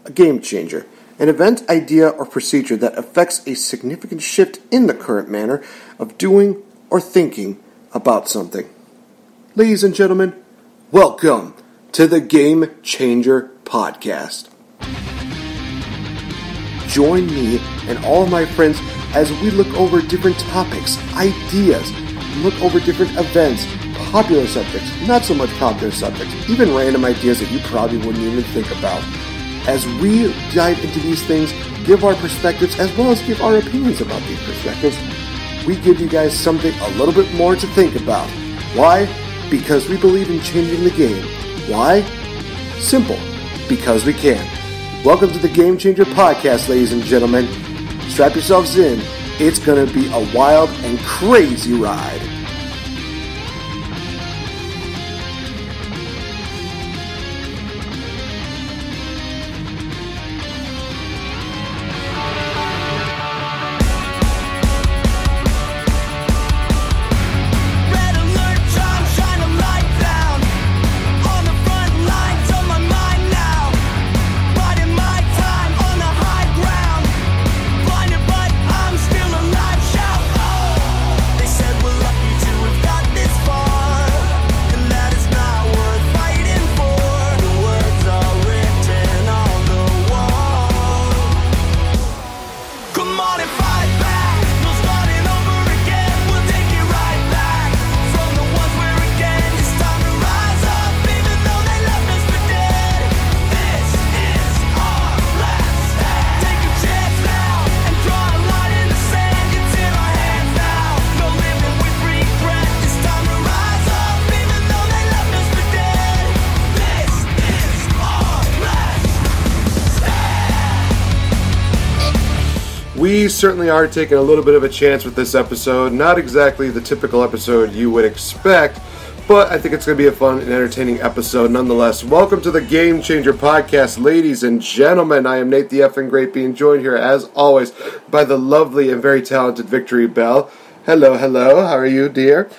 a game changer, an event, idea, or procedure that affects a significant shift in the current manner of doing or thinking about something. Ladies and gentlemen, welcome to the Game Changer Podcast. Join me and all of my friends as we look over different topics, ideas, look over different events, popular subjects, not so much popular subjects, even random ideas that you probably wouldn't even think about. As we dive into these things, give our perspectives as well as give our opinions about these perspectives, we give you guys something a little bit more to think about. Why? Because we believe in changing the game. Why? Simple. Because we can. Welcome to the Game Changer Podcast, ladies and gentlemen. Strap yourselves in. It's going to be a wild and crazy ride. We certainly are taking a little bit of a chance with this episode. Not exactly the typical episode you would expect, but I think it's going to be a fun and entertaining episode nonetheless. Welcome to the Game Changer Podcast, ladies and gentlemen. I am NateFNGreat, being joined here, as always, by the lovely and very talented VicTori Belle. Hello. How are you, dear?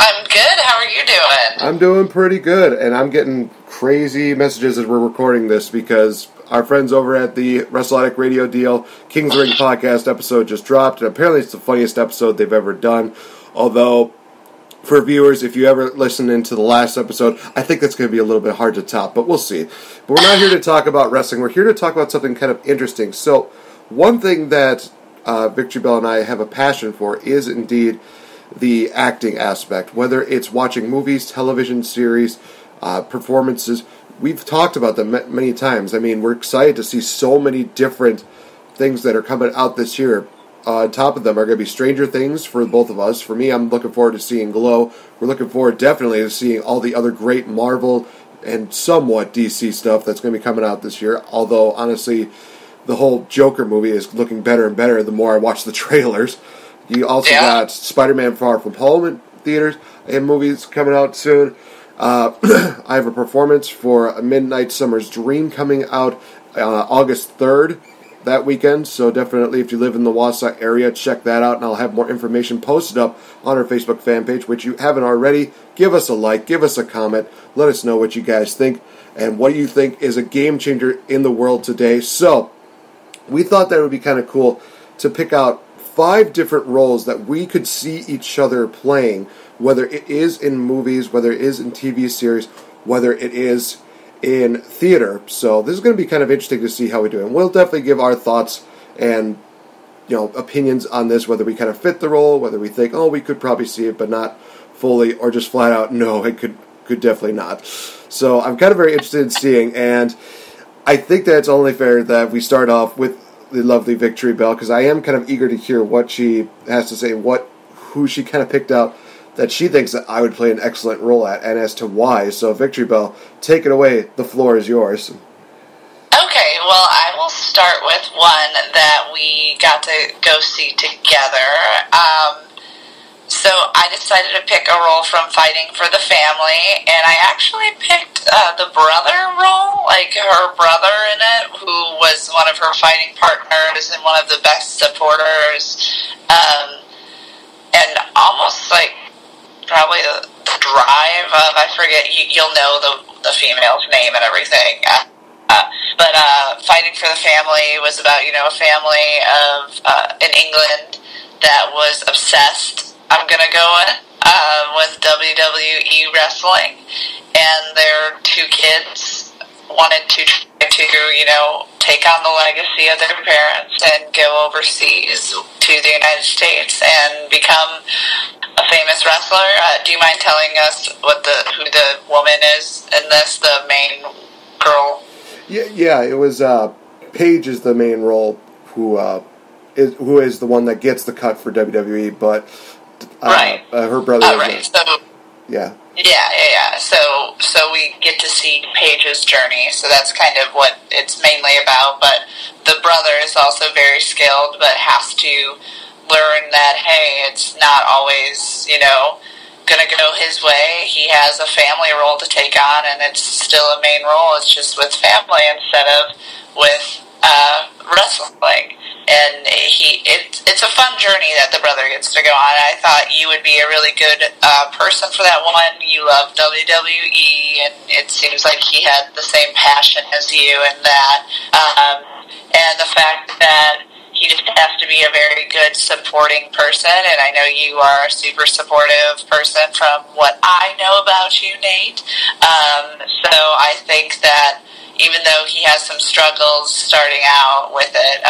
I'm good. How are you doing? I'm doing pretty good, and I'm getting crazy messages as we're recording this because our friends over at the WrestleAddict Radio Deal King's Ring podcast episode just dropped, and apparently it's the funniest episode they've ever done. Although, for viewers, if you ever listen into the last episode, I think that's going to be a little bit hard to top, but we'll see. But we're not here to talk about wrestling. We're here to talk about something kind of interesting. So, one thing that VicTori Belle and I have a passion for is indeed the acting aspect, whether it's watching movies, television series, performances. We've talked about them many times. I mean, we're excited to see so many different things that are coming out this year. On top of them are going to be Stranger Things for both of us. For me, I'm looking forward to seeing Glow. We're looking forward definitely to seeing all the other great Marvel and somewhat DC stuff that's going to be coming out this year. Although, honestly, the whole Joker movie is looking better and better the more I watch the trailers. You also got Spider-Man Far From Home in theaters and movies coming out soon. I have a performance for A Midnight Summer's Dream coming out August 3rd that weekend, so definitely if you live in the Wausau area, check that out, and I'll have more information posted up on our Facebook fan page, which you haven't already. Give us a like, give us a comment, let us know what you guys think, and what you think is a game changer in the world today. So, we thought that it would be kind of cool to pick out 5 different roles that we could see each other playing, whether it is in movies, whether it is in TV series, whether it is in theater. So this is going to be kind of interesting to see how we do. And we'll definitely give our thoughts and, opinions on this, whether we kind of fit the role, whether we think, we could probably see it, but not fully, or just flat out, no, it could definitely not. So I'm kind of very interested in seeing, and I think that it's only fair that we start off with the lovely VicTori Belle, because I am kind of eager to hear what she has to say, who she kind of picked out that she thinks that I would play an excellent role at, and as to why. So, VicTori Belle, take it away. The floor is yours. Okay, well, I will start with one that we got to go see together. So I decided to pick a role from Fighting for the Family, and I actually picked the brother role, like her brother in it, who was one of her fighting partners and one of the best supporters, and almost like probably the drive of, I forget, you'll know the female's name and everything, but But Fighting for the Family was about, a family of in England that was obsessed, I'm going to go with WWE wrestling. And their two kids wanted to try to, take on the legacy of their parents and go overseas to the United States and become a famous wrestler. Do you mind telling us who the woman is in this, the main girl? Yeah, it was Paige is the main role, who is the one that gets the cut for WWE, but right. Her brother. Right. So yeah. Yeah. So we get to see Paige's journey. So that's kind of what it's mainly about. But the brother is also very skilled, but has to learn that, hey, it's not always, going to go his way. He has a family role to take on, and it's still a main role. It's just with family instead of with wrestling. And it's a fun journey that the brother gets to go on. I thought you would be a really good person for that one. You love WWE, and it seems like he had the same passion as you in that. And the fact that he just has to be a very good supporting person, and I know you are a super supportive person from what I know about you, Nate. So I think that even though he has some struggles starting out with it,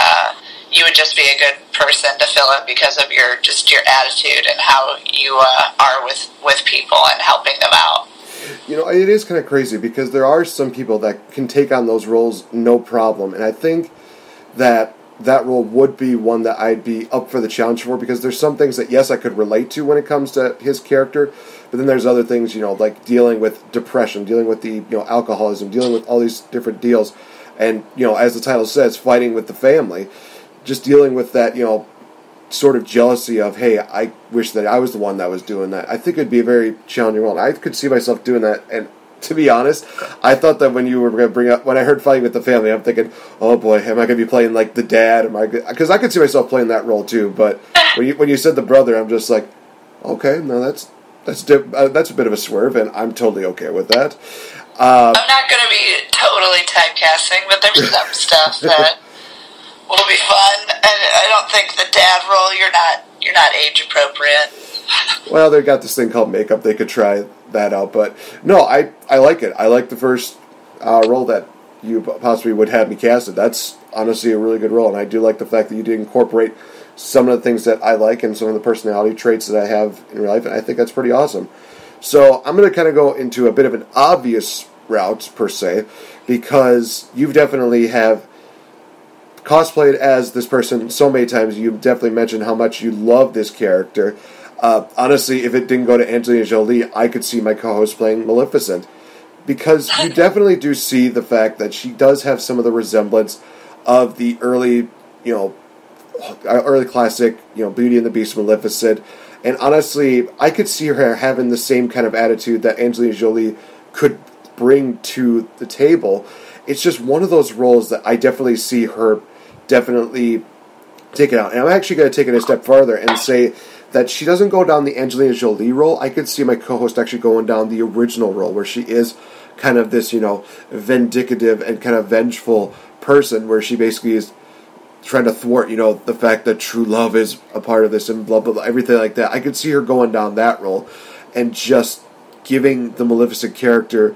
you would just be a good person to fill it because of your attitude and how you are with people and helping them out. It is kind of crazy because there are some people that can take on those roles no problem, and I think that role would be one that I'd be up for the challenge for, because there's some things that, yes, I could relate to when it comes to his character, but then there's other things, like dealing with depression, dealing with the, alcoholism, dealing with all these different deals, and, as the title says, fighting with the family, just dealing with that, sort of jealousy of, hey, I wish that I was the one that was doing that. I think it'd be a very challenging role. I could see myself doing that, and to be honest, I thought that when you were going to bring up, when I heard Fighting with the Family, I'm thinking, oh boy, am I going to be playing like the dad? Because I could see myself playing that role too. But when you said the brother, I'm just like, okay, no, that's a bit of a swerve, and I'm totally okay with that. I'm not going to be totally typecasting, but there's some stuff that will be fun. And I don't think the dad role, you're not age appropriate. Well, they got this thing called makeup. They could try that out, but no, I like it. I like the first role that you possibly would have me casted. That's honestly a really good role, and I do like the fact that you did incorporate some of the things that I like and some of the personality traits that I have in real life, and I think that's pretty awesome. So I'm going to kind of go into a bit of an obvious route, per se, because you definitely have cosplayed as this person so many times. You definitely mentioned how much you love this character. Honestly, if it didn't go to Angelina Jolie, I could see my co-host playing Maleficent, because you definitely do see the fact that she does have some of the resemblance of the early classic, Beauty and the Beast, Maleficent, and honestly, I could see her having the same kind of attitude that Angelina Jolie could bring to the table. It's just one of those roles that I definitely see her definitely taking out, and I'm actually going to take it a step farther and say that she doesn't go down the Angelina Jolie role. I could see my co-host actually going down the original role, where she is kind of this, vindicative and kind of vengeful person, where she basically is trying to thwart, the fact that true love is a part of this and blah, blah, blah, everything like that. I could see her going down that role and just giving the Maleficent character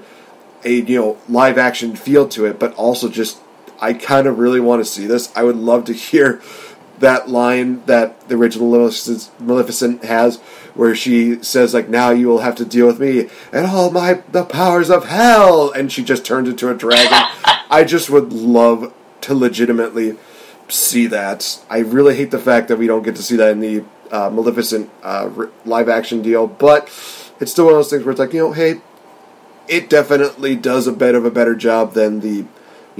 a, live action feel to it, but also just, I kind of really want to see this. I would love to hear that line that the original Maleficent has, where she says, like, now you will have to deal with me and all the powers of hell, and she just turns into a dragon. I just would love to legitimately see that. I really hate the fact that we don't get to see that in the Maleficent live action deal, but it's still one of those things where it's like, hey, it definitely does a bit of a better job than the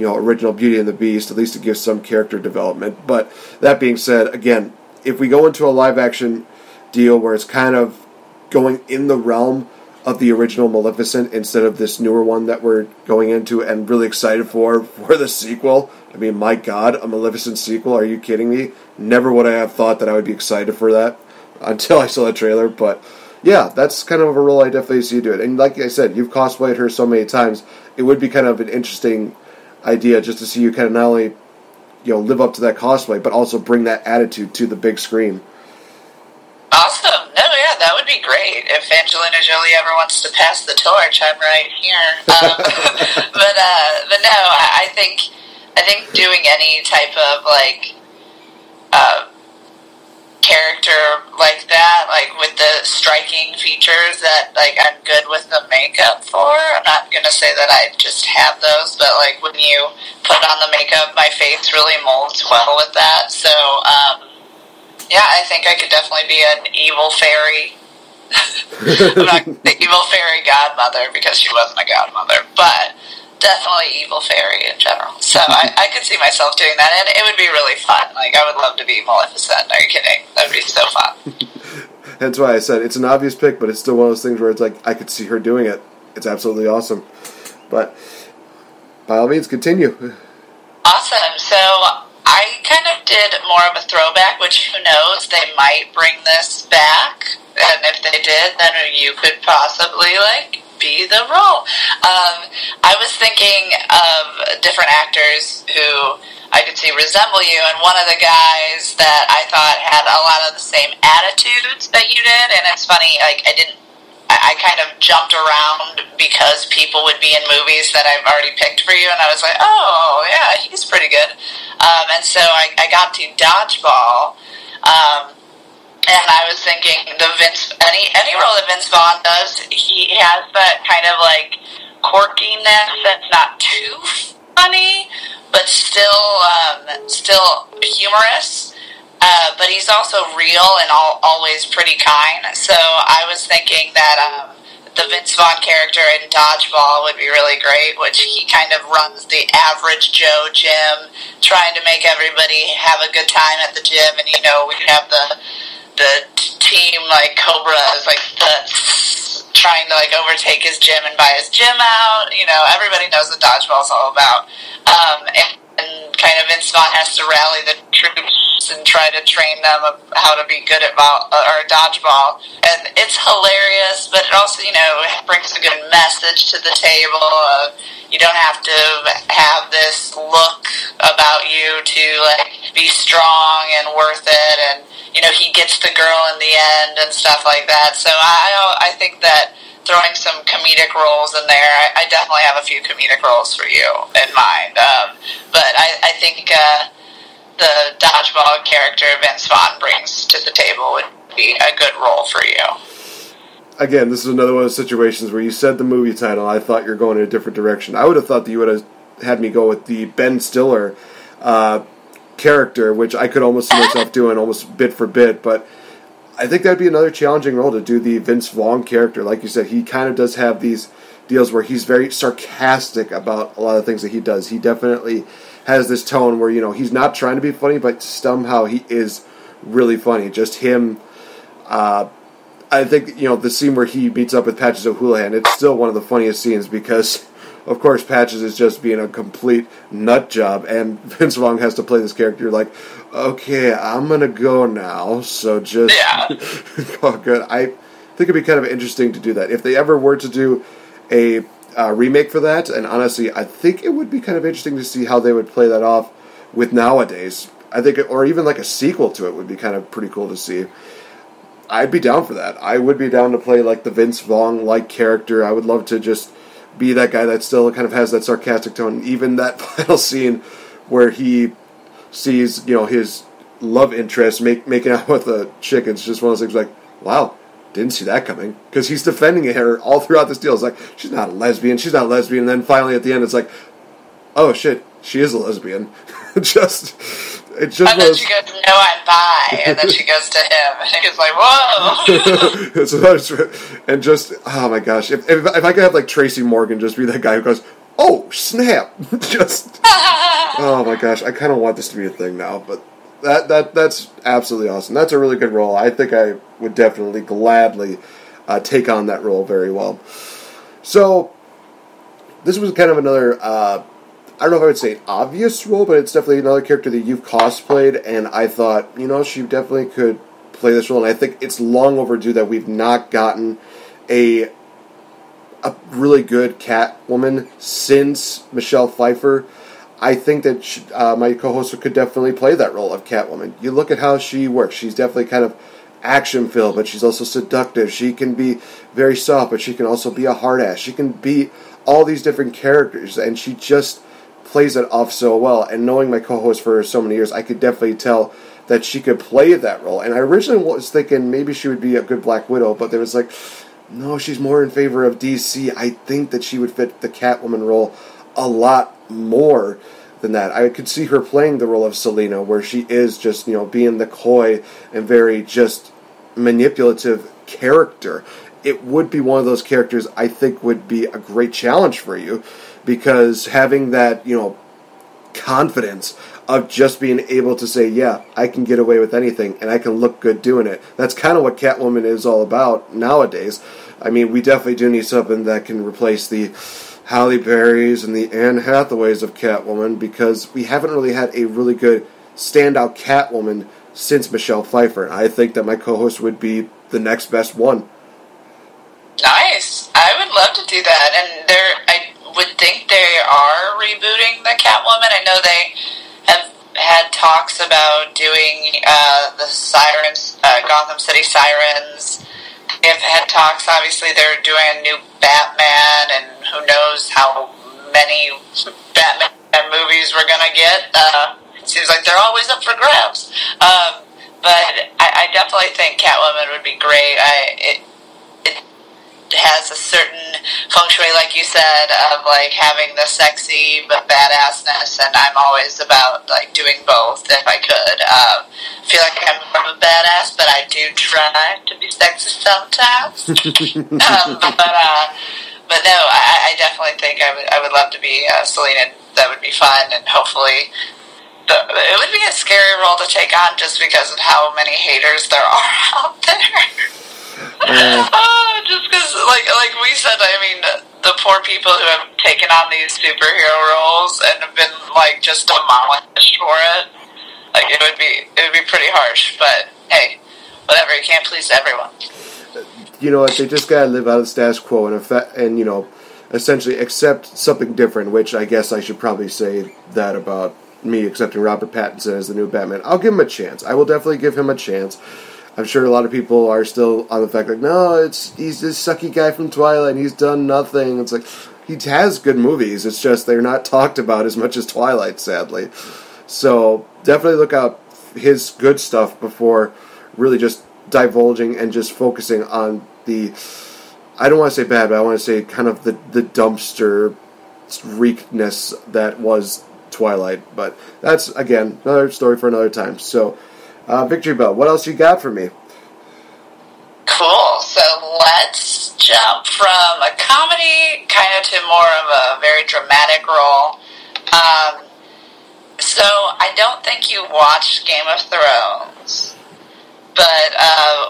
original Beauty and the Beast. At least it gives some character development. But that being said, again, if we go into a live-action deal where it's kind of going in the realm of the original Maleficent instead of this newer one that we're going into and really excited for the sequel. I mean, my God, a Maleficent sequel? Are you kidding me? Never would I have thought that I would be excited for that until I saw the trailer. But yeah, that's kind of a role I definitely see you do it. And like I said, you've cosplayed her so many times. It would be kind of an interesting idea just to see you kind of not only, live up to that cosplay, but also bring that attitude to the big screen. Awesome. No, yeah, that would be great. If Angelina Jolie ever wants to pass the torch, I'm right here. But no, I think doing any type of character like that, with the striking features that I'm good with the makeup for. I'm not gonna say that I just have those, but when you put on the makeup, my face really molds well with that. So yeah, I think I could definitely be an evil fairy. I'm not the evil fairy godmother because she wasn't a godmother, but definitely evil fairy in general. So I could see myself doing that, and it would be really fun. I would love to be Maleficent. Are you kidding? That would be so fun. That's why I said it's an obvious pick, but it's still one of those things where it's I could see her doing it. It's absolutely awesome. But by all means, continue. Awesome. So I kind of did more of a throwback, which who knows, they might bring this back. And if they did, then you could possibly, be the role. I was thinking of different actors who I could see resemble you, and one of the guys that I thought had a lot of the same attitudes that you did, and it's funny, I kind of jumped around because people would be in movies that I've already picked for you, and I was like, oh, yeah, he's pretty good. And so I got to Dodgeball, and I was thinking any role that Vince Vaughn does, he has that kind of quirkiness that's not too funny, but still humorous. But he's also real and always pretty kind. So I was thinking that the Vince Vaughn character in Dodgeball would be really great, which he kind of runs the average Joe gym, trying to make everybody have a good time at the gym, and we have the team Cobras trying to overtake his gym and buy his gym out. Everybody knows what Dodgeball's all about. And kind of Vince Vaughn has to rally the troops and try to train them of how to be good at dodgeball. And it's hilarious, but it also, brings a good message to the table. You don't have to have this look about you to be strong and worth it, and he gets the girl in the end and stuff like that. So I think that throwing some comedic roles in there, I definitely have a few comedic roles for you in mind. But I think the Dodgeball character Vince Vaughn brings to the table would be a good role for you. Again, this is another one of those situations where you said the movie title, I thought you were going in a different direction. I would have thought that you would have had me go with the Ben Stiller character, which I could almost see myself doing almost bit for bit, but I think that'd be another challenging role to do the Vince Vaughn character. Like you said, he kind of does have these deals where he's very sarcastic about a lot of things that he does. He definitely has this tone where, he's not trying to be funny, but somehow he is really funny. Just him, I think, the scene where he meets up with Patches O'Houlihan, it's still one of the funniest scenes because, of course, Patches is just being a complete nut job, and Vince Vaughn has to play this character okay, I'm going to go now, so just... Yeah. Oh, good. I think it'd be kind of interesting to do that. If they ever were to do a remake for that, and honestly, I think it would be kind of interesting to see how they would play that off with nowadays. I think, or even a sequel to it would be kind of pretty cool to see. I'd be down for that. I would be down to play the Vince Vaughn-like character. I would love to just be that guy that still kind of has that sarcastic tone. Even that final scene where he sees, his love interest making out with a chick. It's just one of those things wow, didn't see that coming. Because he's defending her all throughout this deal. It's she's not a lesbian, And then finally at the end, it's oh shit, she is a lesbian. It just and then she goes, no, I'm bi. And then she goes to him. And he's whoa. And just, oh my gosh. If I could have Tracy Morgan just be that guy who goes, oh, snap. Just, oh my gosh. I kind of want this to be a thing now. But that's absolutely awesome. That's a really good role. I think I would definitely gladly take on that role very well. So, this was kind of another... I don't know if I would say an obvious role, but it's definitely another character that you've cosplayed, and I thought, she definitely could play this role, and I think it's long overdue that we've not gotten a really good Catwoman since Michelle Pfeiffer. I think that my co-host could definitely play that role of Catwoman. You look at how she works. She's definitely kind of action-filled, but she's also seductive. She can be very soft, but she can also be a hard-ass. She can be all these different characters, and she just plays it off so well. And knowing my co-host for so many years, I could definitely tell that she could play that role. And I originally was thinking maybe she would be a good Black Widow, but there was like, no, she's more in favor of DC. I think that she would fit the Catwoman role a lot more than that. I could see her playing the role of Selena, where she is just, being the coy and very just manipulative character. It would be one of those characters I think would be a great challenge for you, because having that, confidence of just being able to say, yeah, I can get away with anything, and I can look good doing it. That's kind of what Catwoman is all about nowadays. I mean, we definitely do need something that can replace the Halle Berrys and the Anne Hathaways of Catwoman, because we haven't really had a really good standout Catwoman since Michelle Pfeiffer. I think that my co-host would be the next best one. Nice. I would love to do that. And I would think they are rebooting the Catwoman. I know they have had talks about doing the Sirens, Gotham City Sirens. They've had talks, obviously they're doing a new Batman, and who knows how many Batman movies we're going to get. It seems like they're always up for grabs. But I definitely think Catwoman would be great. It has a certain feng shui, like you said, of like having the sexy but badassness, and I'm always about like doing both if I could. I feel like I'm more of a badass, but I do try to be sexy sometimes. But no, I definitely think I would love to be Selena. That would be fun, and hopefully it would be a scary role to take on just because of how many haters there are out there. Just because, like we said, I mean, the poor people who have taken on these superhero roles and have been like just demolished for it. Like it would be pretty harsh. But hey, whatever. You can't please everyone. You know what? They just gotta live out of the status quo and essentially accept something different. Which I guess I should probably say that about me accepting Robert Pattinson as the new Batman. I'll give him a chance. I will definitely give him a chance. I'm sure a lot of people are still on the fact like, no, he's this sucky guy from Twilight and he's done nothing. It's like, he has good movies. It's just they're not talked about as much as Twilight, sadly. So definitely look out his good stuff before really just divulging and just focusing on the, I don't want to say bad, but I want to say kind of the dumpster reekness that was Twilight. But that's, again, another story for another time. So, Victory Bell, what else you got for me? Cool. So let's jump from a comedy kind of to more of a very dramatic role. So I don't think you watched Game of Thrones, but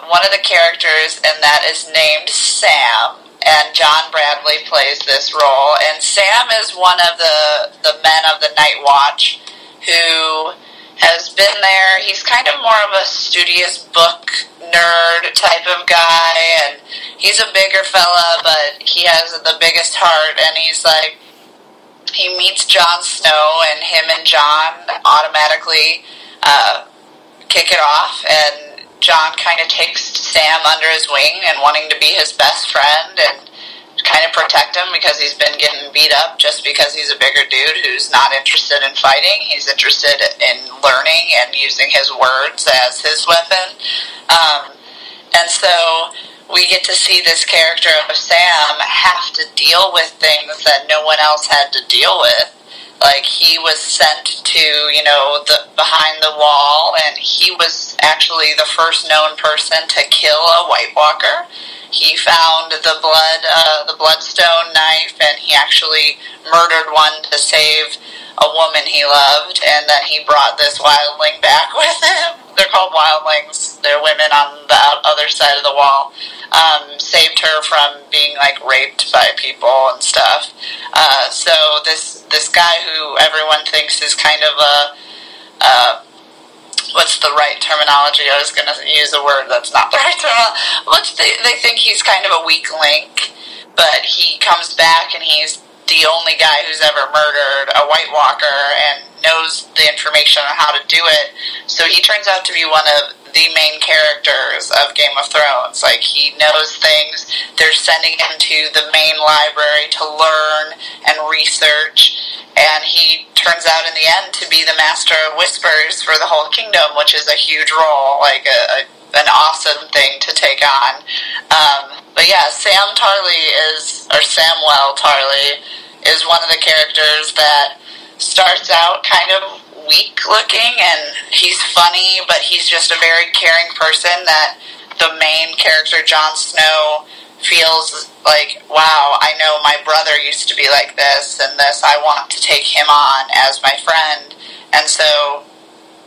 one of the characters in that is named Sam, and John Bradley plays this role. And Sam is one of the men of the Night Watch who has been there. He's kind of more of a studious book nerd type of guy, and he's a bigger fella, but he has the biggest heart, and he's like, he meets Jon Snow, and him and Jon automatically kick it off, and Jon kind of takes Sam under his wing and wanting to be his best friend, and kind of protect him because he's been getting beat up just because he's a bigger dude who's not interested in fighting. He's interested in learning and using his words as his weapon. And so we get to see this character of Sam have to deal with things that no one else had to deal with. Like, he was sent to, the behind the wall, and he was actually the first known person to kill a White Walker. He found the bloodstone knife, and he actually murdered one to save a woman he loved, and then he brought this wildling back with him. They're called wildlings. They're women on the other side of the wall. Saved her from being, raped by people and stuff. So this guy who everyone thinks is kind of a what's the right terminology? I was going to use a word that's not the right terminology. They think he's kind of a weak link, but he comes back and he's the only guy who's ever murdered a White Walker and knows the information on how to do it. So he turns out to be one of the main characters of Game of Thrones. Like, he knows things. They're sending him to the main library to learn and research, and he turns out in the end to be the Master of Whispers for the whole kingdom, which is a huge role, like an awesome thing to take on. But yeah, Samwell Tarly is one of the characters that starts out kind of weak looking, and he's funny, but he's just a very caring person that the main character, Jon Snow, feels like, wow, I know my brother used to be like this and this, I want to take him on as my friend. And so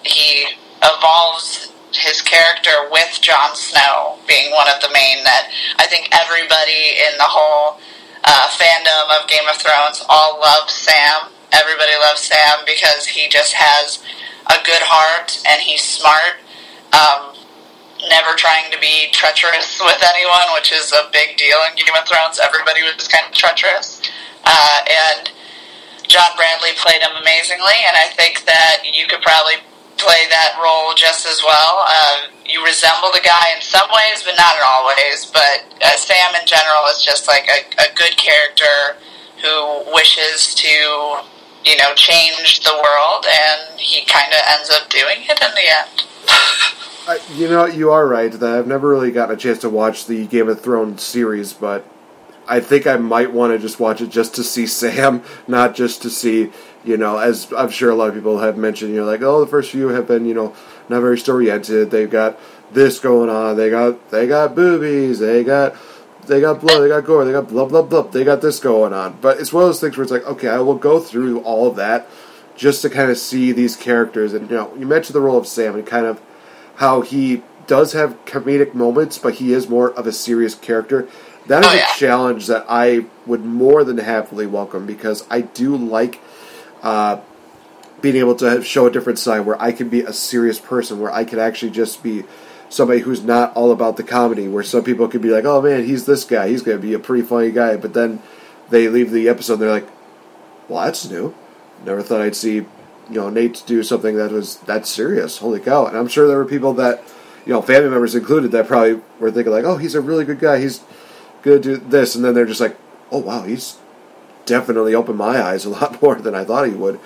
he evolves his character with Jon Snow being one of the main, that I think everybody in the whole fandom of Game of Thrones all loves Sam. Everybody loves Sam because he just has a good heart and he's smart, never trying to be treacherous with anyone, which is a big deal in Game of Thrones. Everybody was kind of treacherous. And John Bradley played him amazingly, and I think that you could probably play that role just as well. You resemble the guy in some ways, but not in all ways. But Sam in general is just like a good character who wishes to, change the world, and he kind of ends up doing it in the end. You are right that I've never really gotten a chance to watch the Game of Thrones series, but I think I might want to just watch it just to see Sam, not just to see, as I'm sure a lot of people have mentioned, like, oh, the first few have been, not very story-oriented. They've got this going on. They got boobies. They got blood, they got gore, they got blah, blah, blah, they got this going on. But it's one of those things where it's like, okay, I will go through all of that just to kind of see these characters. And, you mentioned the role of Sam and kind of how he does have comedic moments, but he is more of a serious character. That is a challenge that I would more than happily welcome, because I do like being able to show a different side where I can be a serious person, where I can actually just be somebody who's not all about the comedy, where some people could be like, oh man, he's this guy, he's going to be a pretty funny guy, but then they leave the episode and they're like, well, that's new. Never thought I'd see, Nate do something that's serious. Holy cow. And I'm sure there were people that, family members included, that probably were thinking like, oh, he's a really good guy, he's going to do this, and then they're just like, oh wow, he's definitely opened my eyes a lot more than I thought he would.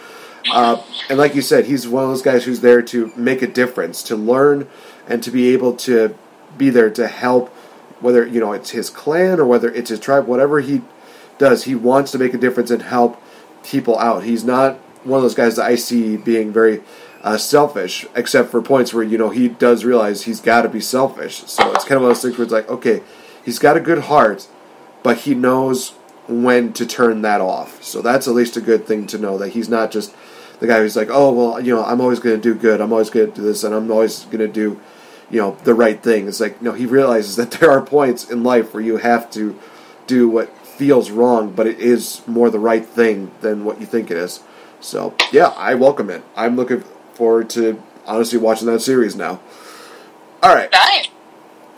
And like you said, he's one of those guys who's there to make a difference, to learn, and to be able to be there to help, whether, it's his clan or whether it's his tribe, whatever he does, he wants to make a difference and help people out. He's not one of those guys that I see being very selfish, except for points where, he does realize he's got to be selfish. So it's kind of one of those things where it's like, okay, he's got a good heart, but he knows when to turn that off. So that's at least a good thing to know, that he's not just the guy who's like, oh, well, I'm always going to do good, I'm always going to do this, and I'm always going to do, the right thing. It's like, he realizes that there are points in life where you have to do what feels wrong, but it is more the right thing than what you think it is. So, yeah, I welcome it. I'm looking forward to, honestly, watching that series now. All right. Nice.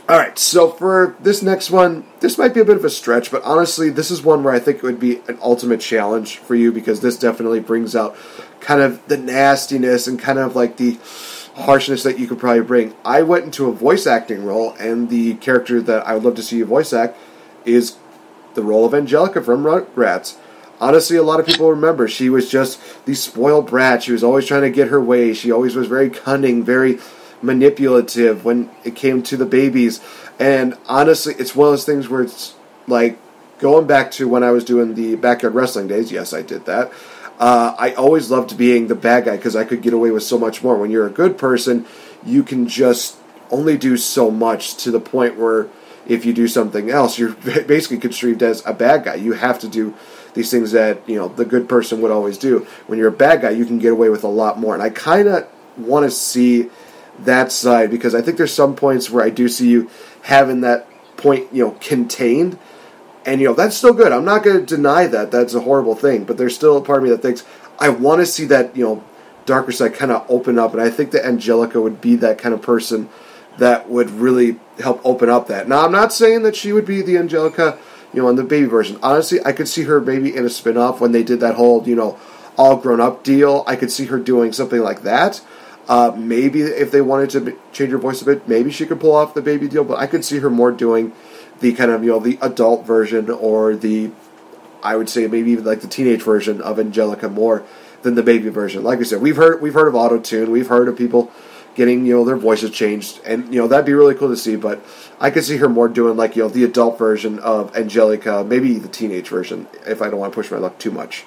All right, so for this next one, this might be a bit of a stretch, but honestly, this is one where I think it would be an ultimate challenge for you, because this definitely brings out kind of the nastiness and kind of like the harshness that you could probably bring. I went into a voice acting role, and the character that I would love to see you voice act is the role of Angelica from Rugrats. Honestly, a lot of people remember she was just the spoiled brat. She was always trying to get her way. She always was very cunning, very manipulative when it came to the babies. And honestly, it's one of those things where it's like going back to when I was doing the backyard wrestling days. Yes, I did that. I always loved being the bad guy because I could get away with so much more. When you're a good person, you can just only do so much, to the point where if you do something else, you're basically construed as a bad guy. You have to do these things that, the good person would always do. When you're a bad guy, you can get away with a lot more. And I kind of want to see that side, because I think there's some points where I do see you having that point, contained. And, that's still good. I'm not going to deny that. That's a horrible thing. But there's still a part of me that thinks, I want to see that, darker side kind of open up. And I think that Angelica would be that kind of person that would really help open up that. Now, I'm not saying that she would be the Angelica in the baby version. Honestly, I could see her maybe in a spin-off when they did that whole, all grown up deal. I could see her doing something like that. Maybe if they wanted to change her voice a bit, maybe she could pull off the baby deal, but I could see her more doing the kind of, the adult version, or I would say maybe even like the teenage version of Angelica more than the baby version. Like I said, we've heard of auto-tune, we've heard of people getting, their voices changed, and, that'd be really cool to see, but I could see her more doing, like, the adult version of Angelica, maybe the teenage version, if I don't want to push my luck too much.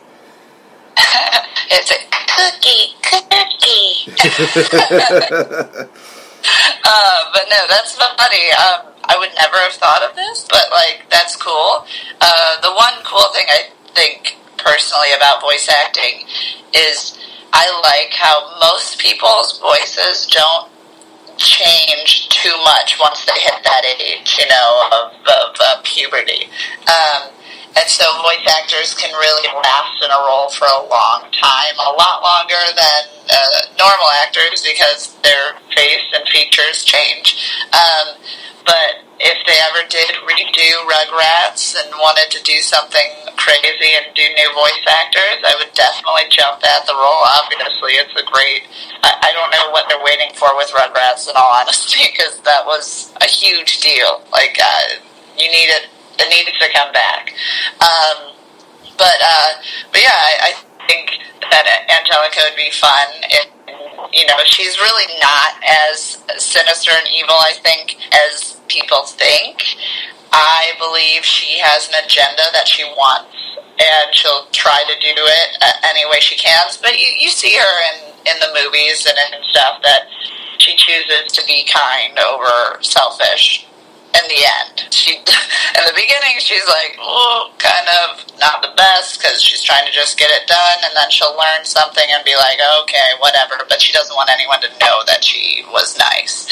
It's a cookie. But no, that's funny. I would never have thought of this, but, like, that's cool. The one cool thing I think, personally, about voice acting is I like how most people's voices don't change too much once they hit that age, of puberty. And so voice actors can really last in a role for a long time, a lot longer than normal actors, because their face and features change. But if they ever did redo Rugrats and wanted to do something crazy and do new voice actors, I would definitely jump at the role. Obviously, it's a great... I don't know what they're waiting for with Rugrats, in all honesty, because that was a huge deal. Like, you need it. It needed to come back. But yeah, I think that Angelica would be fun. She's really not as sinister and evil, I think, as people think. I believe she has an agenda that she wants, and she'll try to do it any way she can. But you see her in the movies and in stuff that she chooses to be kind over selfish. In the end, in the beginning, she's like, kind of not the best, because she's trying to just get it done, and then she'll learn something and be like, okay, whatever, but she doesn't want anyone to know that she was nice.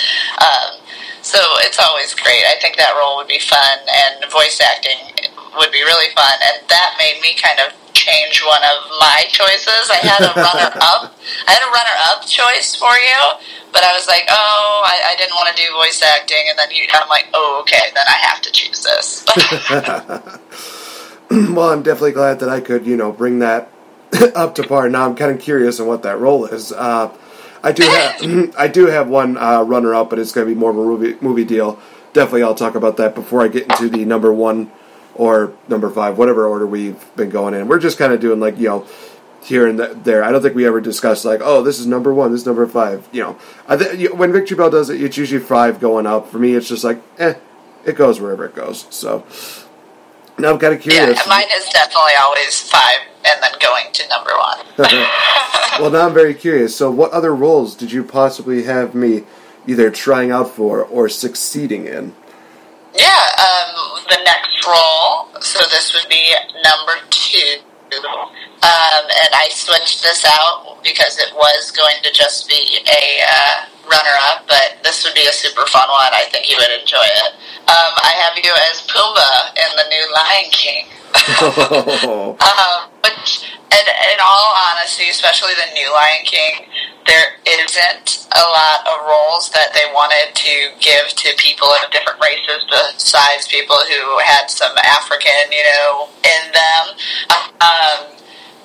So it's always great. I think that role would be fun, and voice acting would be really fun, and that made me kind of change one of my choices. I had a runner-up choice for you, but I was like, I didn't want to do voice acting, and then I'm like, okay, then I have to choose this. Well, I'm definitely glad that I could, bring that up to par. Now I'm kind of curious on what that role is. I do have one runner-up, but it's going to be more of a movie deal. Definitely I'll talk about that before I get into the number 1 or number 5, whatever order we've been going in. We're just kind of doing, like, here and there. I don't think we ever discussed, like, this is number 1, this is number 5. When Victory Bell does it, it's usually 5 going up. For me, it's just like, it goes wherever it goes. So, now I'm kind of curious. Yeah, mine is definitely always 5 and then going to number 1. Well, now I'm very curious. So, what other roles did you possibly have me either trying out for or succeeding in? Yeah, the next role, so this would be number 2. And I switched this out because it was going to just be a runner-up, but this would be a super fun one. I think you would enjoy it. I have you as Pumbaa in the new Lion King. Which, in all honesty, especially the new Lion King, there isn't a lot of roles that they wanted to give to people of different races besides people who had some African, in them.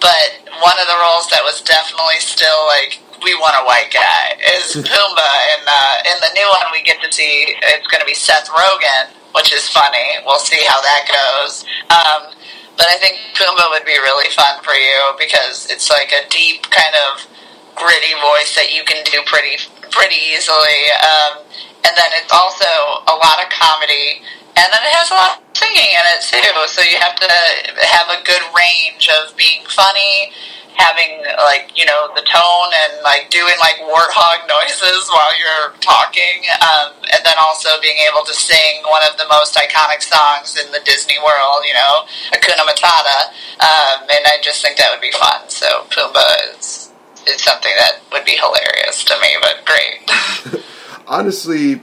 But one of the roles that was definitely still like, we want a white guy, is Pumbaa. And in the new one, we get to see, it's going to be Seth Rogen, which is funny. We'll see how that goes. But I think Pumbaa would be really fun for you, because it's like a deep kind of gritty voice that you can do pretty easily. And then it's also a lot of comedy, and then it has a lot of singing in it too, so you have to have a good range of being funny, having, like, the tone, and, like, doing, like, warthog noises while you're talking, and then also being able to sing one of the most iconic songs in the Disney world, Hakuna Matata, and I just think that would be fun. So Pumbaa is something that would be hilarious to me, but great. Honestly,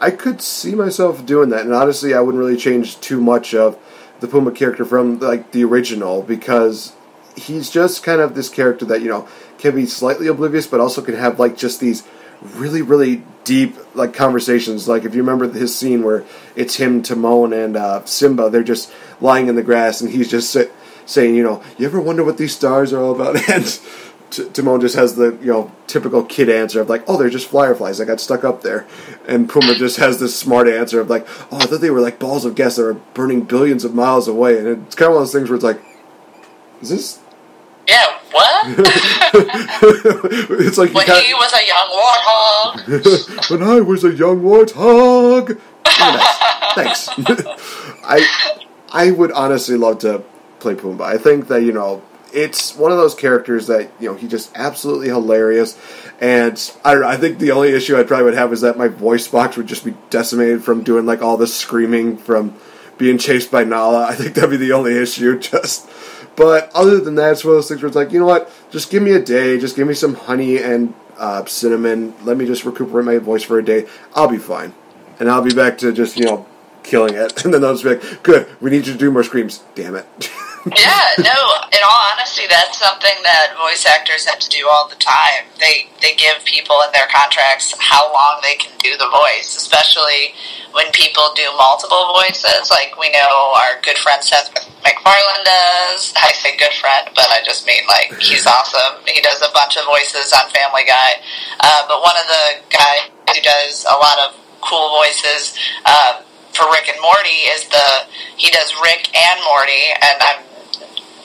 I could see myself doing that, and honestly, I wouldn't really change too much of the Pumbaa character from, like, the original, because he's just kind of this character that, can be slightly oblivious, but also can have, like, just these really, really deep, like, conversations. Like, if you remember his scene where it's him, Timon, and Simba, they're just lying in the grass, and he's just saying, you ever wonder what these stars are all about? And Timon just has the, typical kid answer of, like, oh, they're just fireflies that got stuck up there. And Pumbaa just has this smart answer of, like, oh, I thought they were, like, balls of gas that were burning billions of miles away. And it's kind of one of those things where it's like, is this... Yeah, what? It's like when he was a young warthog. When I was a young warthog. Oh, nice. Thanks. I would honestly love to play Pumbaa. I think that, it's one of those characters that, he's just absolutely hilarious. And I don't know, I think the only issue I probably would have is that my voice box would just be decimated from doing, like, all this screaming from being chased by Nala. I think that'd be the only issue, But other than that, it's one of those things where it's like, you know what? Just give me a day. Just give me some honey and cinnamon. Let me just recuperate my voice for a day. I'll be fine. And I'll be back to just, killing it. And then they'll just be like, good, we need you to do more screams. Damn it. Yeah, no, in all honesty, that's something that voice actors have to do all the time. They give people in their contracts how long they can do the voice, especially when people do multiple voices. Like, we know our good friend Seth MacFarlane does. I say good friend, but I just mean, like, he's awesome. He does a bunch of voices on Family Guy. But one of the guys who does a lot of cool voices for Rick and Morty he does Rick and Morty, and I'm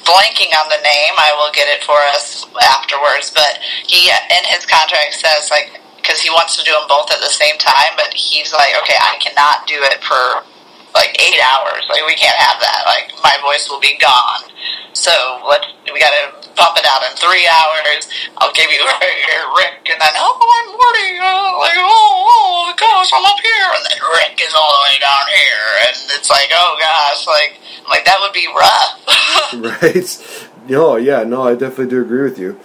blanking on the name. I will get it for us afterwards, but he in his contract says, like, because he wants to do them both at the same time, but he's like, okay, I cannot do it for like 8 hours. Like, we can't have that. Like, my voice will be gone. So we got to bump it out in 3 hours. I'll give you Rick, and then I'm Morty. Like, oh gosh, I'm up here, and then Rick is all the way down here, and it's like, oh gosh, like that would be rough. Right? No, I definitely do agree with you.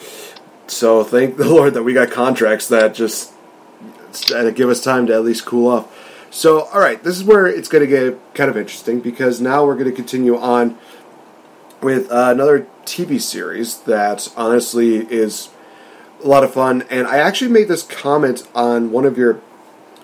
So thank the Lord that we got contracts that just give us time to at least cool off. So, all right, this is where it's going to get kind of interesting, because now we're going to continue on with another TV series that honestly is a lot of fun. And I actually made this comment on one of your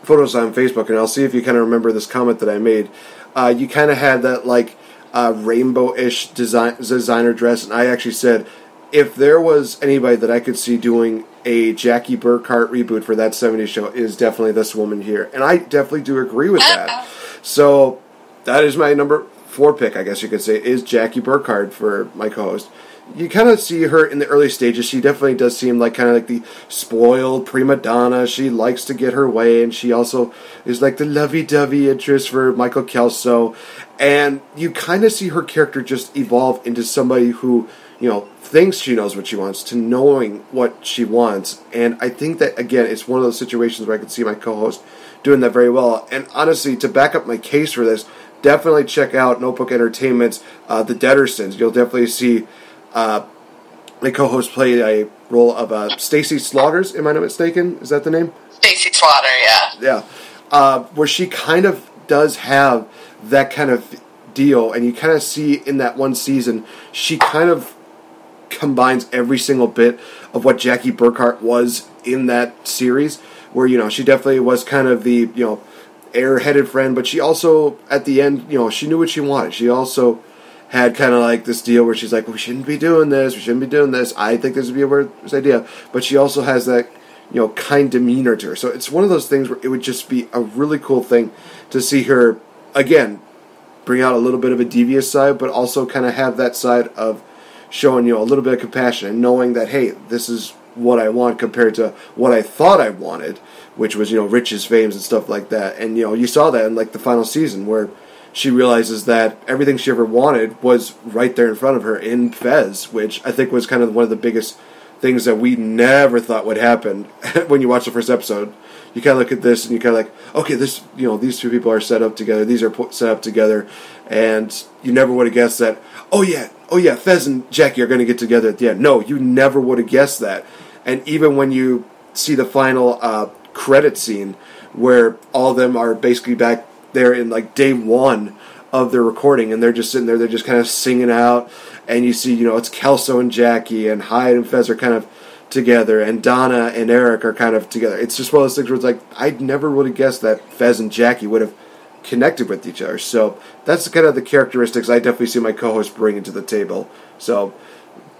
photos on Facebook, and I'll see if you kind of remember this comment that I made. You kind of had that, like, rainbow-ish designer dress, and I actually said, if there was anybody that I could see doing a Jackie Burkhart reboot for That 70s Show, it is definitely this woman here. And I definitely do agree with that. So that is my number 4 pick, I guess you could say, is Jackie Burkhart for my co-host. You kind of see her in the early stages. She definitely does seem like kind of like the spoiled prima donna. She likes to get her way, and she also is like the lovey-dovey interest for Michael Kelso. And you kind of see her character just evolve into somebody who, thinks she knows what she wants to knowing what she wants. And I think that, again, it's one of those situations where I could see my co-host doing that very well. And honestly, to back up my case for this, definitely check out Notebook Entertainment's The Deadersons. You'll definitely see my co-host play a role of Stacy Slaughters, am I not mistaken? Is that the name? Stacy Slaughter, yeah. Yeah. Where she kind of does have that kind of deal, and you kind of see in that one season, she kind of combines every single bit of what Jackie Burkhart was in that series, where, she definitely was kind of the, air-headed friend, but she also, at the end, she knew what she wanted. She also had kind of like this deal where she's like, we shouldn't be doing this, I think this would be a worse idea, but she also has that, kind demeanor to her. So it's one of those things where it would just be a really cool thing to see her, again, bring out a little bit of a devious side, but also kind of have that side of showing, a little bit of compassion and knowing that, hey, this is what I want compared to what I thought I wanted, which was, riches, fames, and stuff like that. And, you saw that in, like, the final season where she realizes that everything she ever wanted was right there in front of her in Fez, which I think was kind of one of the biggest things that we never thought would happen when you watch the first episode. You kind of look at this and you kind of like, okay, this, these two people are set up together, these are set up together, and you never would have guessed that, oh yeah, Fez and Jackie are going to get together at the end. No, you never would have guessed that. And even when you see the final credit scene where all of them are basically back there in like day one of their recording, and they're just sitting there, they're just kind of singing out, and you see, it's Kelso and Jackie, and Hyde and Fez are kind of together, and Donna and Eric are kind of together. It's just one of those things where it's like, I never would have guessed that Fez and Jackie would have connected with each other. So that's kind of the characteristics I definitely see my co-host bringing to the table. So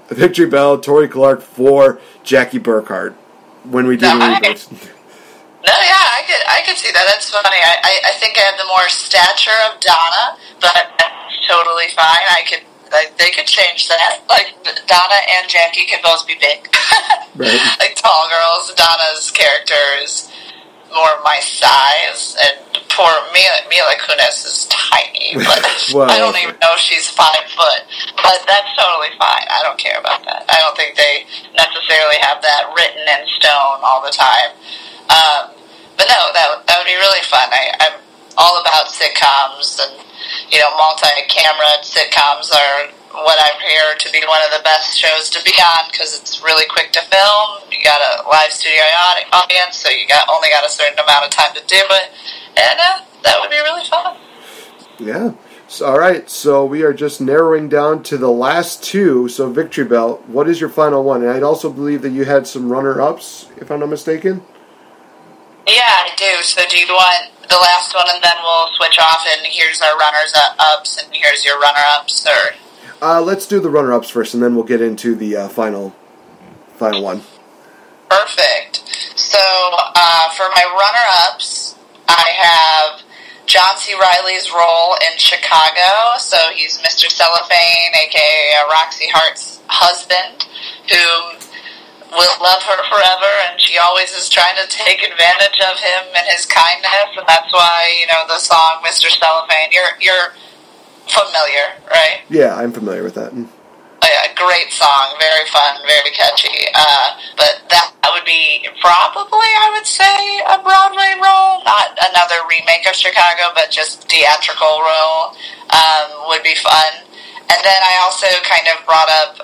Victory Bell, Tori Clark for Jackie Burkhart when we do the reboots. No, yeah, I could see that. That's funny. I think I have the more stature of Donna, but that's totally fine. They could change that. Like, Donna and Jackie could both be big. Right. Like, tall girls. Donna's character is more my size, and poor Mila Kunis is tiny, but well, I don't even know if she's 5 foot. But that's totally fine. I don't care about that. I don't think they necessarily have that written in stone all the time. But no, that would be really fun. I'm all about sitcoms, and multi-camera sitcoms are what I hear to be one of the best shows to be on, because it's really quick to film. You got a live studio audience, so you only got a certain amount of time to do it, and that would be really fun. Yeah. So, all right, so we are just narrowing down to the last 2. So, Victory Bell, what is your final one? And I'd also believe that you had some runner-ups, if I'm not mistaken. Yeah, I do. So do you want the last one, and then we'll switch off, and here's our runners-ups, and here's your runner-ups, or? Let's do the runner-ups first, and then we'll get into the final one. Perfect. So, for my runner-ups, I have John C. Reilly's role in Chicago. So he's Mr. Cellophane, a.k.a. Roxy Hart's husband, who will love her forever, and she always is trying to take advantage of him and his kindness, and that's why, the song Mr. Cellophane, you're familiar, right? Yeah, I'm familiar with that. Oh, yeah, great song, very fun, very catchy. But that would be probably, I would say, a Broadway role, not another remake of Chicago, but just theatrical role would be fun. And then I also kind of brought up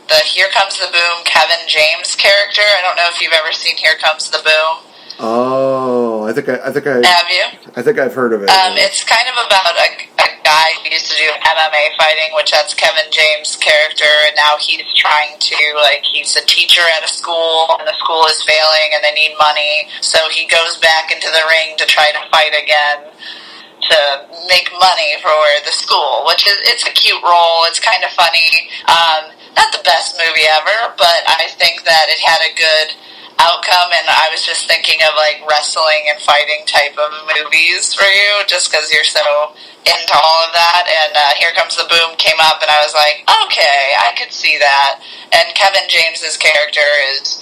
the Here Comes the Boom Kevin James character. I don't know if you've ever seen Here Comes the Boom. Oh, I think Have you? I think I've heard of it. It's kind of about a guy who used to do MMA fighting, which that's Kevin James' character, and now he's trying to, he's a teacher at a school, and the school is failing, and they need money, so he goes back into the ring to try to fight again to make money for the school, it's a cute role. It's kind of funny. Not the best movie ever, but I think that it had a good outcome, and I was just thinking of wrestling and fighting type of movies for you, just because you're so into all of that. And Here Comes the Boom came up, and I was like, okay, I could see that. And Kevin James's character is,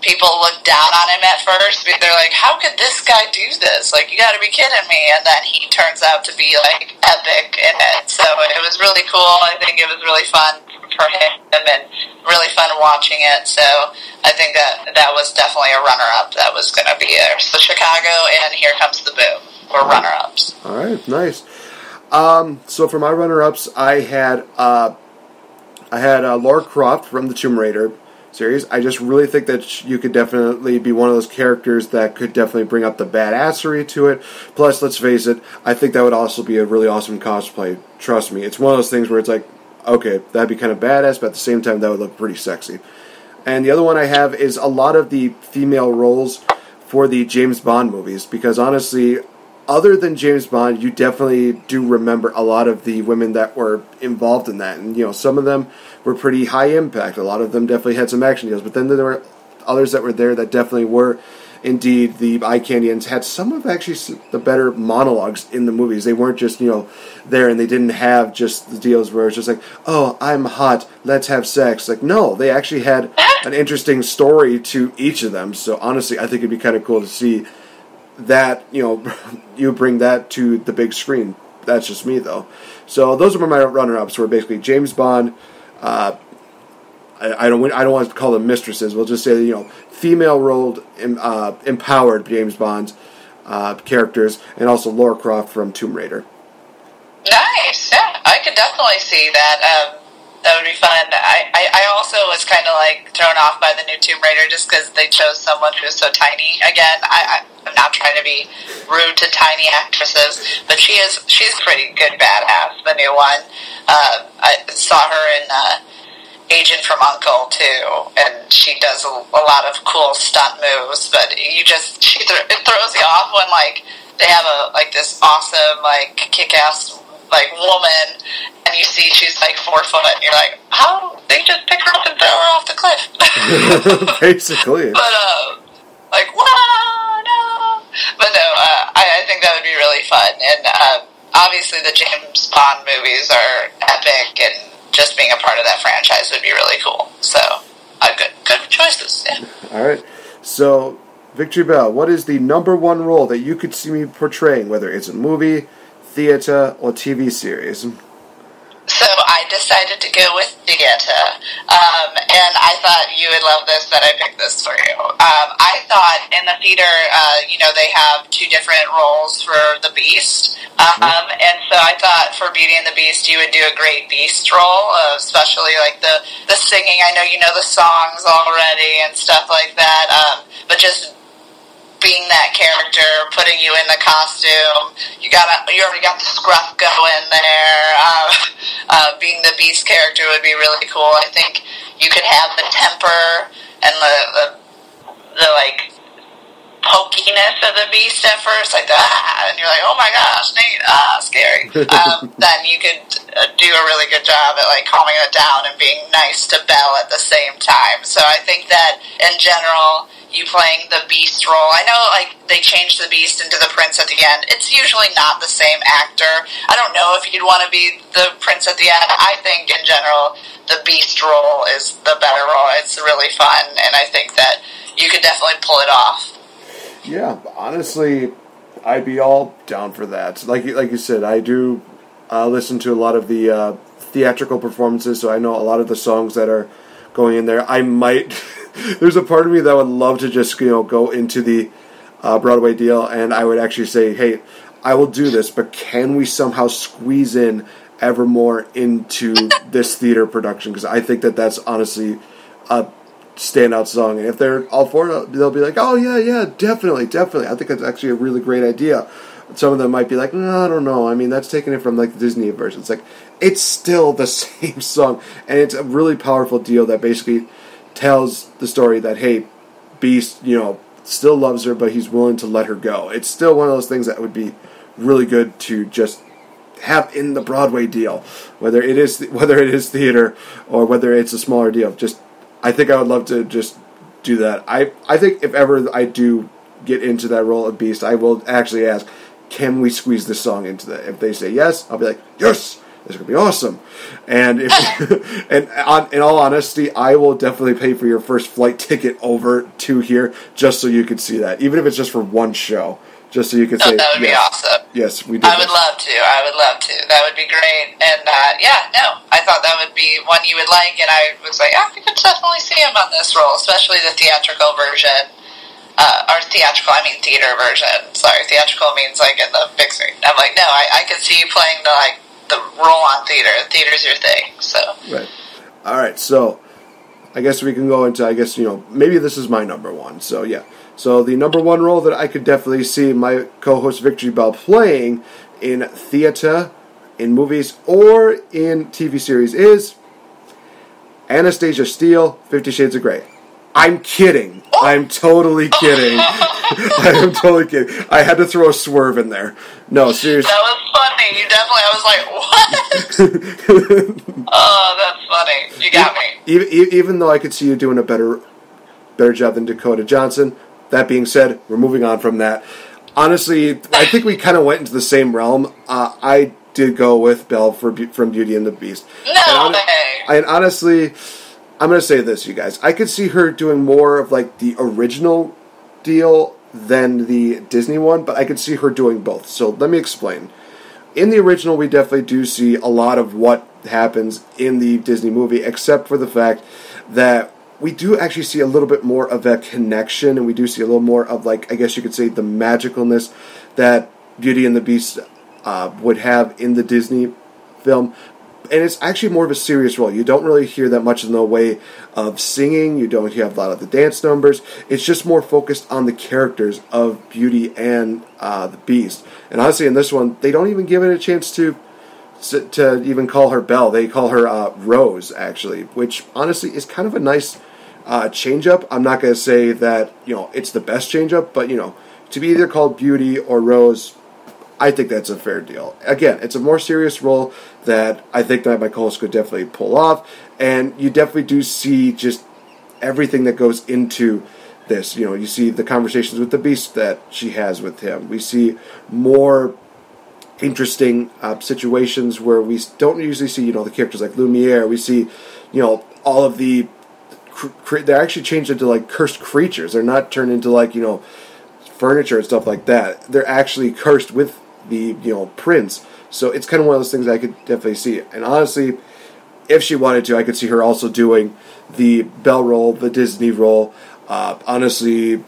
people look down on him at first. They're like, how could this guy do this? You gotta be kidding me. And then he turns out to be epic in it. So it was really cool. I think it was really fun for him, and really fun watching it. So I think that was definitely a runner-up that was going to be there. So Chicago and Here Comes the Boom were runner-ups. All right, nice. So for my runner-ups, I had Lara Croft from the Tomb Raider series. I just really think that you could definitely be one of those characters that could definitely bring up the badassery to it. Plus, let's face it, I think that would also be a really awesome cosplay. Trust me, it's one of those things where it's like, okay, that'd be kind of badass, but at the same time, that would look pretty sexy. And the other one I have is a lot of the female roles for the James Bond movies, because honestly, other than James Bond, you definitely do remember a lot of the women that were involved in that. And, some of them were pretty high impact. A lot of them definitely had some action deals, but then there were others that were there that definitely were indeed the eye candy and had some of actually the better monologues in the movies. They weren't just, there, and they didn't have just the deals where it's just like, oh, I'm hot, let's have sex. No, they actually had an interesting story to each of them. So honestly, I think it'd be kind of cool to see that, you bring that to the big screen. That's just me, though. So those are my runner-ups, were basically James Bond. I don't want to call them mistresses. We'll just say, female-rolled, empowered James Bond characters, and also Lara Croft from Tomb Raider. Nice. Yeah, I could definitely see that. That would be fun. fun. I also was kind of like thrown off by the new Tomb Raider just because they chose someone who is so tiny. Again, I'm not trying to be rude to tiny actresses, but she's a pretty good badass, the new one. I saw her in Agent from U.N.C.L.E. too, and she does a lot of cool stunt moves, but it throws you off when like they have this awesome like kick-ass like woman, and you see she's like 4 foot, and you're like, how they just pick her up and throw her off the cliff? Basically. But like, whoa, no. But no, I think that would be really fun, and obviously the James Bond movies are epic, and just being a part of that franchise would be really cool. So, good choices. Yeah. All right. So, Victory Bell, what is the number one role that you could see me portraying, whether it's a movie, theater, or TV series? So I decided to go with theater, and I thought you would love this, that I picked this for you. I thought in the theater, they have 2 different roles for the Beast, and so I thought for Beauty and the Beast, you would do a great Beast role, especially like the singing. I know you know the songs already and stuff like that, but just being that character, putting you in the costume, you already got the scruff going there. Being the Beast character would be really cool. I think you could have the temper and the like pokiness of the Beast at first, like and you're like, oh my gosh, Nate, scary. Then you could do a really good job at like calming it down and being nice to Belle at the same time. So I think that in general, you playing the Beast role. I know, like, they changed the Beast into the Prince at the end. It's usually not the same actor. I don't know if you'd want to be the Prince at the end. I think, in general, the Beast role is the better role. It's really fun, and I think that you could definitely pull it off. Yeah, honestly, I'd be all down for that. Like you said, I do listen to a lot of the theatrical performances, so I know a lot of the songs that are going in there. I might... There's a part of me that would love to just, go into the Broadway deal, and I would actually say, hey, I will do this, but can we somehow squeeze in Evermore into this theater production? Because I think that that's honestly a standout song. And if they're all for it, they'll be like, oh, yeah, definitely. I think that's actually a really great idea. Some of them might be like, no, I don't know. I mean, that's taking it from, like, the Disney version. It's like, it's still the same song, and it's a really powerful deal that basically tells the story that, hey, Beast, still loves her, but he's willing to let her go. It's still one of those things that would be really good to just have in the Broadway deal, whether it is theater or whether it's a smaller deal. I think I would love to just do that. I think if ever I do get into that role of Beast, I will actually ask, can we squeeze this song into that? If they say yes, I'll be like, yes! It's going to be awesome. And in all honesty, I will definitely pay for your first flight ticket over to here just so you can see that. Even if it's just for one show. Just so you can say, that would be awesome. Yes, we did. I would love to. That would be great. And, I thought that would be one you would like. And I was like, I could definitely see him on this role, especially the theatrical version. Theater version. Sorry, theatrical means like in the big screen. I'm like, no, I could see you playing the role on theater. Theater's your thing, so. Right. All right, so I guess we can go into, maybe this is my number one. So, yeah. So the number one role that I could definitely see my co-host Victory Bell playing in theater, in movies, or in TV series is Anastasia Steele, 50 Shades of Grey. I'm kidding. I'm totally kidding. I am totally kidding. I had to throw a swerve in there. No, seriously. That was funny. You definitely, I was like, what? Oh, that's funny. You got me. Even though I could see you doing a better job than Dakota Johnson, that being said, we're moving on from that. Honestly, I think we kind of went into the same realm. I did go with Belle from Beauty and the Beast. No way. And honestly, I'm going to say this, you guys. I could see her doing more of like the original deal than the Disney one, but I could see her doing both. So let me explain. In the original, we definitely do see a lot of what happens in the Disney movie, except for the fact that we do actually see a little bit more of a connection, and we do see a little more of, like, I guess you could say, the magicalness that Beauty and the Beast would have in the Disney film. And it's actually more of a serious role. You don't really hear that much in the way of singing. You don't hear a lot of the dance numbers. It's just more focused on the characters of Beauty and the Beast. And honestly, in this one, they don't even give it a chance to even call her Belle. They call her Rose, actually, which honestly is kind of a nice change-up. I'm not going to say that, it's the best change-up, but, to be either called Beauty or Rose, I think that's a fair deal. Again, it's a more serious role that I think that my co-host could definitely pull off, and you definitely do see just everything that goes into this. You see the conversations with the Beast that she has with him. We see more interesting situations where we don't usually see, the characters like Lumiere. We see, all of the... They're actually changed into, like, cursed creatures. They're not turned into, like, furniture and stuff like that. They're actually cursed with the, prince. So it's kind of one of those things I could definitely see. And honestly, if she wanted to, I could see her also doing the Belle role, the Disney role. Honestly,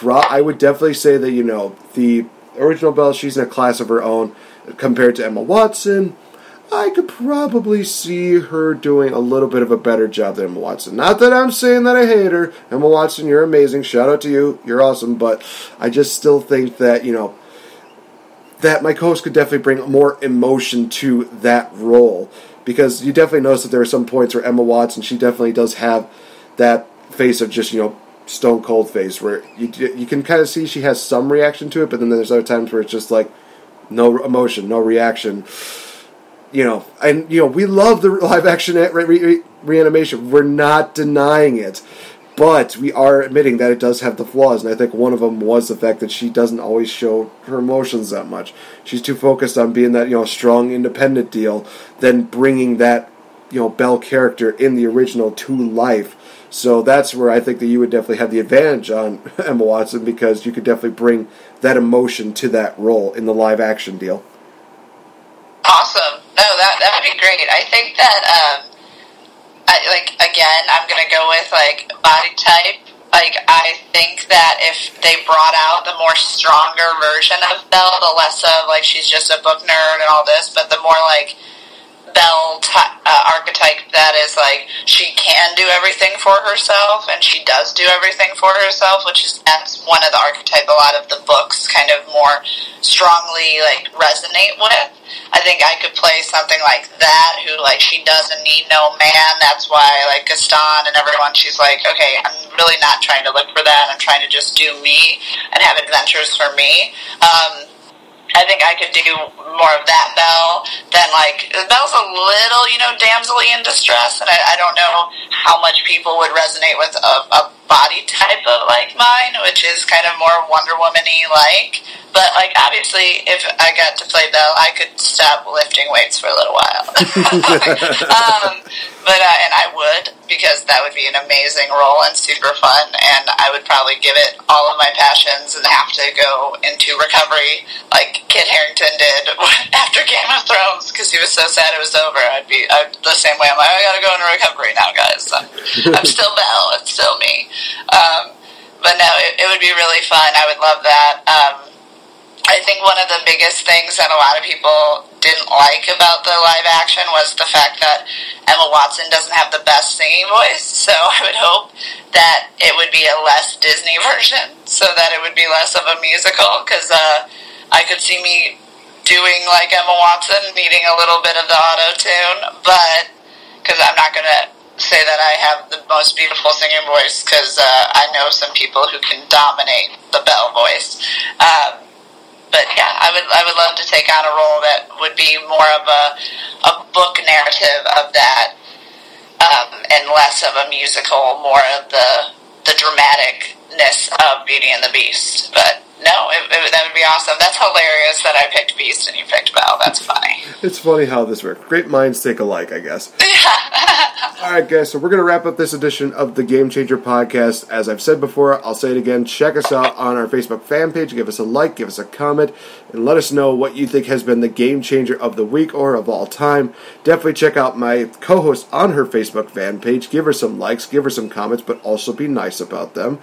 I would definitely say that, the original Belle, she's in a class of her own. Compared to Emma Watson, I could probably see her doing a little bit of a better job than Emma Watson. Not that I'm saying that I hate her. Emma Watson, you're amazing. Shout out to you. You're awesome. But I just still think that, that my co-host could definitely bring more emotion to that role. Because you definitely notice that there are some points where Emma Watson, she definitely does have that face of just, stone cold face. Where you can kind of see she has some reaction to it. But then there's other times where it's just like, no emotion, no reaction. We love the live action reanimation. We're not denying it. But we are admitting that it does have the flaws. And I think one of them was the fact that she doesn't always show her emotions that much. She's too focused on being that, strong, independent deal than bringing that, Belle character in the original to life. So that's where I think that you would definitely have the advantage on Emma Watson, because you could definitely bring that emotion to that role in the live action deal. Awesome. No, that would be great. I think that, again, I'm going to go with, body type. I think that if they brought out the more stronger version of Belle, the less of, she's just a book nerd and all this, but the more, Belle archetype that is she can do everything for herself, and she does do everything for herself, that's one of the archetype a lot of the books kind of more strongly resonate with. I think I could play something like that, who she doesn't need no man. That's why Gaston and everyone, she's okay, I'm really not trying to look for that. I'm trying to just do me and have adventures for me. I think I could do more of that Belle than, Belle's a little, damsel-y in distress, and I don't know how much people would resonate with a body type of, mine, which is kind of more Wonder Woman-y, but, obviously, if I got to play Belle, I could stop lifting weights for a little while. And I would, because that would be an amazing role and super fun, and I would probably give it all of my passions and have to go into recovery like Kit Harington did after Game of Thrones, because he was so sad it was over. I'd the same way. I'm I gotta go into recovery now, guys. I'm still Belle. It's still me. But no, it would be really fun. I would love that. I think one of the biggest things that a lot of people didn't like about the live action was the fact that Emma Watson doesn't have the best singing voice, so I would hope that it would be a less Disney version, so that it would be less of a musical, because I could see me doing like Emma Watson, needing a little bit of the auto-tune, but, because I'm not going to say that I have the most beautiful singing voice, because I know some people who can dominate the Belle voice. But yeah, I would love to take on a role that would be more of a book narrative of that, and less of a musical, more of the dramaticness of Beauty and the Beast. But no, that would be awesome. That's hilarious that I picked Beast and you picked Belle. That's funny. It's funny how this works. Great minds think alike, I guess. Alright guys, so we're going to wrap up this edition of the Game Changer Podcast. As I've said before, I'll say it again, check us out on our Facebook fan page, give us a like, give us a comment, and let us know what you think has been the Game Changer of the week or of all time. Definitely check out my co-host on her Facebook fan page, give her some likes, give her some comments, but also be nice about them.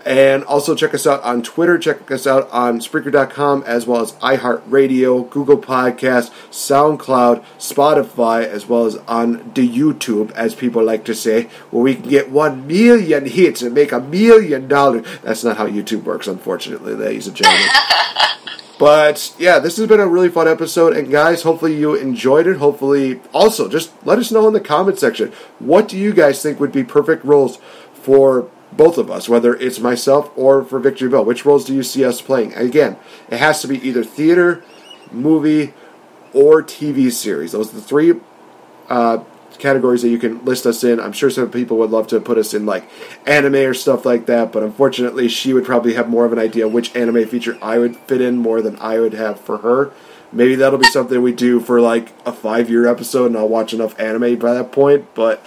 And also check us out on Twitter, check check us out on Spreaker.com as well as iHeartRadio, Google Podcasts, SoundCloud, Spotify, as well as on the YouTube, as people like to say, where we can get 1 million hits and make $1 million. That's not how YouTube works, unfortunately, ladies and gentlemen. But, yeah, this has been a really fun episode, and guys, hopefully you enjoyed it. Hopefully, also, just let us know in the comment section, what do you guys think would be perfect roles for both of us, whether it's myself or for Victory Bell? Which roles do you see us playing? Again, it has to be either theater, movie, or TV series. Those are the three categories that you can list us in. I'm sure some people would love to put us in like anime or stuff like that, but unfortunately she would probably have more of an idea which anime feature I would fit in more than I would have for her. Maybe that'll be something we do for like a 5-year episode and I'll watch enough anime by that point, but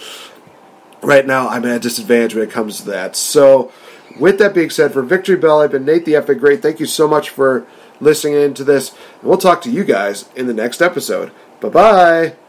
right now I'm at a disadvantage when it comes to that. So with that being said, for Victory Bell, I've been NateFNGreat. Thank you so much for listening into this, and we'll talk to you guys in the next episode. Bye-bye!